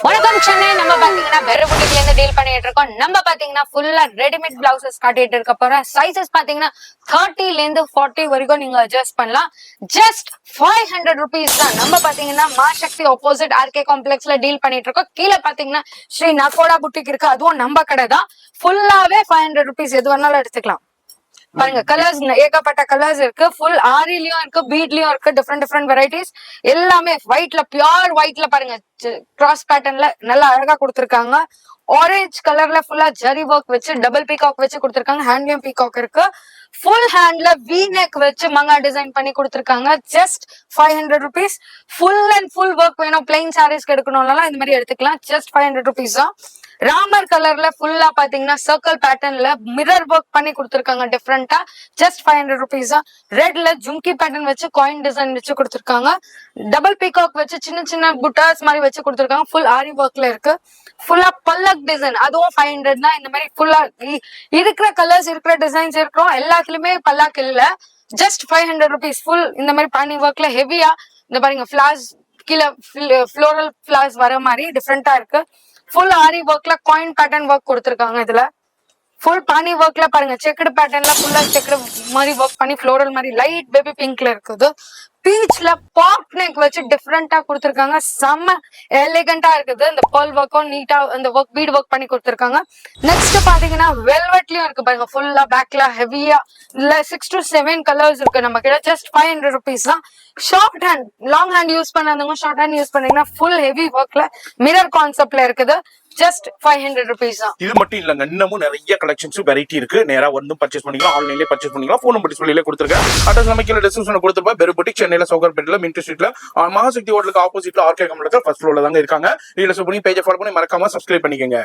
வணக்கம் சென்னை. நம்ம பாத்தீங்கன்னா பெரு புட்டிக்ல இருந்து டீல் பண்ணிட்டு இருக்கோம். நம்ம பாத்தீங்கன்னா ஃபுல்லா ரெடிமேட் பிளவுசஸ் காட்டிட்டு இருக்க போறோம். சைசஸ் பாத்தீங்கன்னா 30 ல இருந்து 40 வரைக்கும் நீங்க அட்ஜஸ்ட் பண்ணலாம். ஜஸ்ட் 500 rupees தான். நம்ம பாத்தீங்கன்னா மாசக்தி ஆப்போசிட் ஆர்கே காம்ப்ளெக்ஸ்ல டீல் பண்ணிட்டு இருக்கோம். கீழே பாத்தீங்கன்னா ஸ்ரீ நகோடா புட்டிக் இருக்கு, அதுவும் நம்ம கடை தான். ஃபுல்லாவே 500 rupees எது வேணாலும் எடுத்துக்கலாம். பாருங்க, கலர்ஸ் ஏகப்பட்ட கலர்ஸ் இருக்கு. ஃபுல் ஆரிலயும் இருக்கு, பீட்லயும் இருக்கு. டிஃப்ரெண்ட் வெரைட்டிஸ் எல்லாமே ஒயிட்ல, பியூர் ஒயிட்ல பாருங்க, கிராஸ் பேட்டர்ன்ல நல்லா அழகா கொடுத்திருக்காங்க. ஆரஞ்சு கலர்ல ஃபுல்லா ஜரி ஒர்க் வச்சு டபுள் பீகாக் வச்சு கொடுத்திருக்காங்க. ஹேண்ட்லயும் பீகாக் இருக்கு. ஃபுல் ஹேண்ட்ல வி நெக் வச்சு மங்கா டிசைன் பண்ணி கொடுத்திருக்காங்க. Just 500 rupees. Full and full work வேணும், பிளைன் சாரீஸ்க்கு எடுக்கணும்னாலும் இந்த மாதிரி எடுத்துக்கலாம். ஜஸ்ட் 500 rupees தான். ராமர் கலர்ல ஃபுல்லா பாத்தீங்கன்னா சர்க்கிள் பேட்டர்ன்ல மிரர் ஒர்க் பண்ணி கொடுத்திருக்காங்க டிஃப்ரெண்டா. ஜஸ்ட் 500 rupees தான். ரெட்ல ஜும்கி பேட்டர்ன் வச்சு காயின் டிசைன் வச்சு கொடுத்திருக்காங்க. டபுள் பீகாக் வச்சு சின்ன சின்ன புட்டாஸ் மாதிரி வச்சு கொடுத்திருக்காங்க. ஃபுல் ஆரி ஒர்க்ல இருக்கு. ஃபுல்லா பல்லக் டிசைன், அதுவும் 500 தான். இந்த மாதிரி ஃபுல்லா இருக்கிற கலர்ஸ், இருக்கிற டிசைன்ஸ் இருக்கிறோம். எல்லாத்துலயுமே பல்லாக் இல்ல. Just 500 rupees. ஃபுல் இந்த மாதிரி பானி ஒர்க்ல ஹெவியா இந்த பாருங்க, பிளாஸ் கீழே ஃப்ளோரல் பிளாஸ் வர மாதிரி டிஃப்ரெண்டா இருக்கு. ஃபுல் ஆரி ஒர்க்ல காயின் பேட்டர்ன் ஒர்க் கொடுத்திருக்காங்க. இதுல ஃபுல் பானி ஒர்க்ல பாருங்க, செக்குடு பேட்டர்ன்ல ஃபுல்லா செக்குடு மாதிரி ஒர்க் பண்ணி ஃப்ளோரல் மாதிரி லைட் பேபி பிங்க்ல இருக்குது. பீச்ல பாப் நெக் வச்சு டிஃப்ரெண்டா கொடுத்திருக்காங்க. செம்ம எலிகண்டா இருக்குது. இந்த பேர்ல் ஒர்க்கும் நீட்டா இந்த ஒர்க் பீட் ஒர்க் பண்ணி கொடுத்திருக்காங்க. நெக்ஸ்ட் பாத்தீங்கன்னா வெல்வெட்லயும் இருக்கு பாருங்க, ஃபுல்லா பேக்ல ஹெவியா இல்ல 6 to 7 கலர்ஸ் இருக்கு நம்ம கிட்ட. ஜஸ்ட் 500 rupees தான். Short hand, long hand use பண்ணாதவங்க ஷார்ட் ஹேண்ட் யூஸ் பண்ணீங்கன்னா ஃபுல் ஹெவி ஒர்க்ல மிரர் கான்செப்ட்ல இருக்குது. ஜஸ்ட் 500 rupees தான். இது மட்டும் இல்லங்க, இன்னமும் நிறைய கலெக்ஷன்ஸ் வெரைட்டி இருக்கு. நேரா வந்து பர்ச்சேஸ் பண்ணிக்கலாம், ஆன்லைன்லயே பர்ச்சேஸ் பண்ணிக்கலாம். போன் நம்பர் டிஸ்பிளேல கொடுத்துருக்கேன். அட்ரஸ் நம்ம கீழ டிஸ்கிரிப்ஷன்ல கொடுத்துருப்பேன். பெரு புட்டிக், சென்னையில சோகர்பேட்ல மின்ட் ஸ்ட்ரீட்ல மகாசக்தி ஹோட்டலுக்கு ஆப்போசிட்ல ஆர்கே காம்ப்ளெக்ஸ்ல ஃபர்ஸ்ட் ஃப்ளோர்ல தாங்க இருக்காங்க. ரீல்ஸ் பண்ணி பேஜை ஃபாலோ பண்ணி மறக்காம சப்ஸ்கிரைப் பண்ணிக்கங்க.